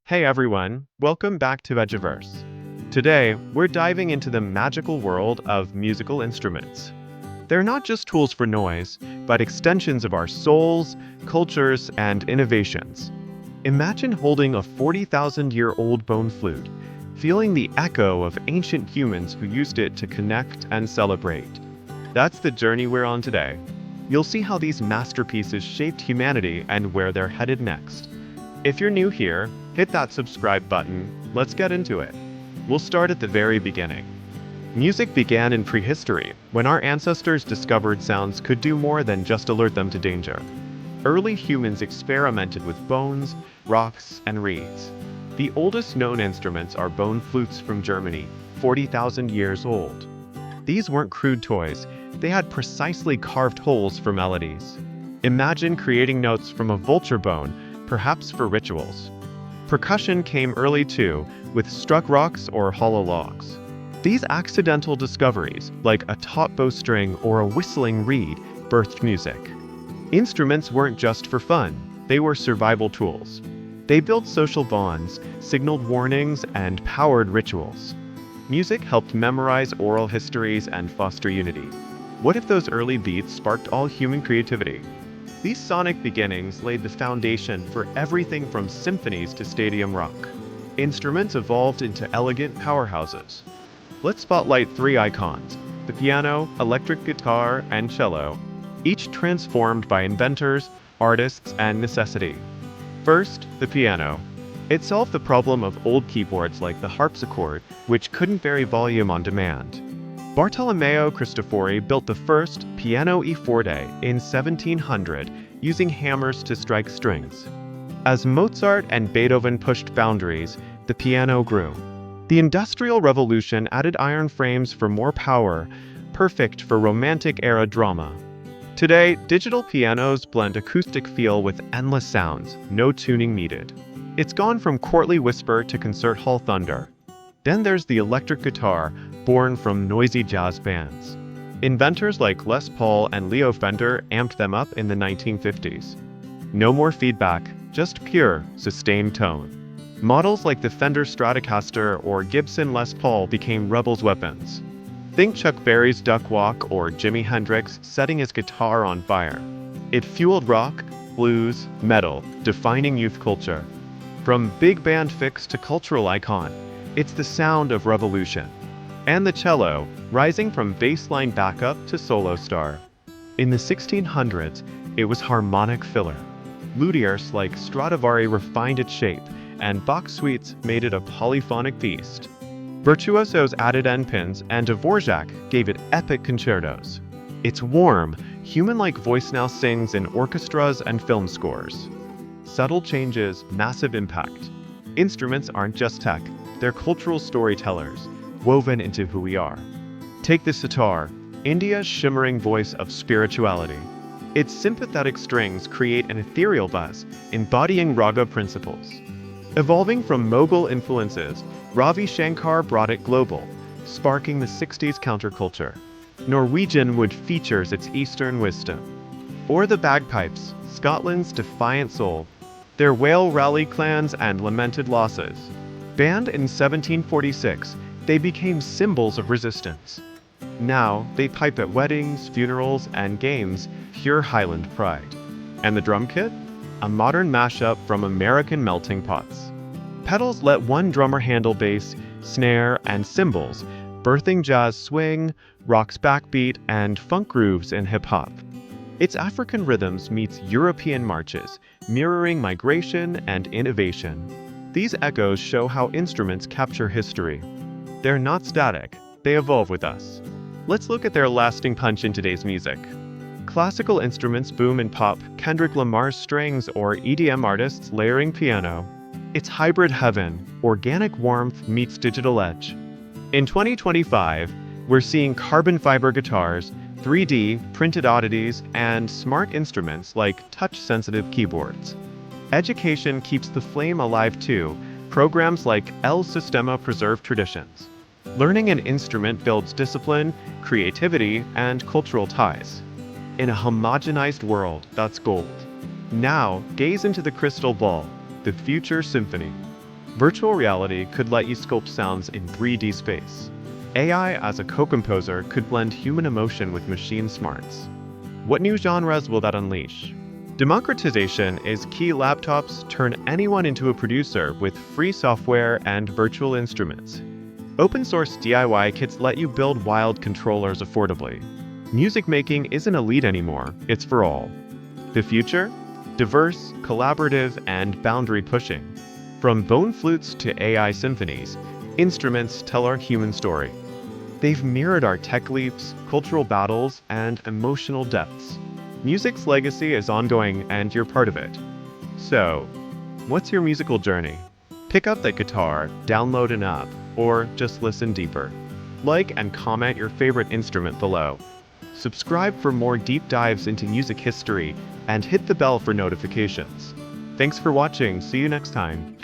Hey everyone, welcome back to Vegiverse. Today, we're diving into the magical world of musical instruments. They're not just tools for noise, but extensions of our souls, cultures, and innovations. Imagine holding a 40,000-year-old bone flute, feeling the echo of ancient humans who used it to connect and celebrate. That's the journey we're on today. You'll see how these masterpieces shaped humanity and where they're headed next. If you're new here, hit that subscribe button. Let's get into it. We'll start at the very beginning. Music began in prehistory, when our ancestors discovered sounds could do more than just alert them to danger. Early humans experimented with bones, rocks, and reeds. The oldest known instruments are bone flutes from Germany, 40,000 years old. These weren't crude toys, they had precisely carved holes for melodies. Imagine creating notes from a vulture bone, perhaps for rituals. Percussion came early too, with struck rocks or hollow logs. These accidental discoveries, like a taut bowstring or a whistling reed, birthed music. Instruments weren't just for fun, they were survival tools. They built social bonds, signaled warnings, and powered rituals. Music helped memorize oral histories and foster unity. What if those early beats sparked all human creativity? These sonic beginnings laid the foundation for everything from symphonies to stadium rock. Instruments evolved into elegant powerhouses. Let's spotlight three icons: the piano, electric guitar, and cello, each transformed by inventors, artists, and necessity. First, the piano. It solved the problem of old keyboards like the harpsichord, which couldn't vary volume on demand. Bartolomeo Cristofori built the first piano e forte in 1700 using hammers to strike strings. As Mozart and Beethoven pushed boundaries, the piano grew. The Industrial Revolution added iron frames for more power, perfect for Romantic-era drama. Today, digital pianos blend acoustic feel with endless sounds, no tuning needed. It's gone from courtly whisper to concert hall thunder. Then there's the electric guitar, born from noisy jazz bands. Inventors like Les Paul and Leo Fender amped them up in the 1950s. No more feedback, just pure, sustained tone. Models like the Fender Stratocaster or Gibson Les Paul became rebels' weapons. Think Chuck Berry's Duck Walk or Jimi Hendrix setting his guitar on fire. It fueled rock, blues, metal, defining youth culture. From big band fix to cultural icon, it's the sound of revolution. And the cello, rising from bassline backup to solo star. In the 1600s, it was harmonic filler. Luthiers like Stradivari refined its shape, and Bach suites made it a polyphonic feast. Virtuosos added endpins, and Dvorak gave it epic concertos. Its warm, human-like voice now sings in orchestras and film scores. Subtle changes, massive impact. Instruments aren't just tech, they're cultural storytellers, woven into who we are. Take the sitar, India's shimmering voice of spirituality. Its sympathetic strings create an ethereal buzz, embodying raga principles. Evolving from Mughal influences, Ravi Shankar brought it global, sparking the 60s counterculture. Norwegian wood features its Eastern wisdom. Or the bagpipes, Scotland's defiant soul. Their whale rally clans and lamented losses. Banned in 1746, they became symbols of resistance. Now, they pipe at weddings, funerals, and games, pure Highland pride. And the drum kit? A modern mashup from American melting pots. Pedals let one drummer handle bass, snare, and cymbals, birthing jazz swing, rock's backbeat, and funk grooves in hip-hop. Its African rhythms meets European marches, mirroring migration and innovation. These echoes show how instruments capture history. They're not static, they evolve with us. Let's look at their lasting punch in today's music. Classical instruments boom in pop, Kendrick Lamar's strings, or EDM artists layering piano. It's hybrid heaven, organic warmth meets digital edge. In 2025, we're seeing carbon fiber guitars, 3D printed oddities, and smart instruments like touch-sensitive keyboards. Education keeps the flame alive too. Programs like El Sistema preserve traditions. Learning an instrument builds discipline, creativity, and cultural ties. In a homogenized world, that's gold. Now, gaze into the crystal ball, the future symphony. Virtual reality could let you sculpt sounds in 3D space. AI as a co-composer could blend human emotion with machine smarts. What new genres will that unleash? Democratization is key. Laptops turn anyone into a producer with free software and virtual instruments. Open source DIY kits let you build wild controllers affordably. Music making isn't elite anymore, it's for all. The future? Diverse, collaborative, and boundary pushing. From bone flutes to AI symphonies, instruments tell our human story. They've mirrored our tech leaps, cultural battles, and emotional depths. Music's legacy is ongoing, and you're part of it. So, what's your musical journey? Pick up that guitar, download an app, or just listen deeper. Like and comment your favorite instrument below. Subscribe for more deep dives into music history, and hit the bell for notifications. Thanks for watching. See you next time.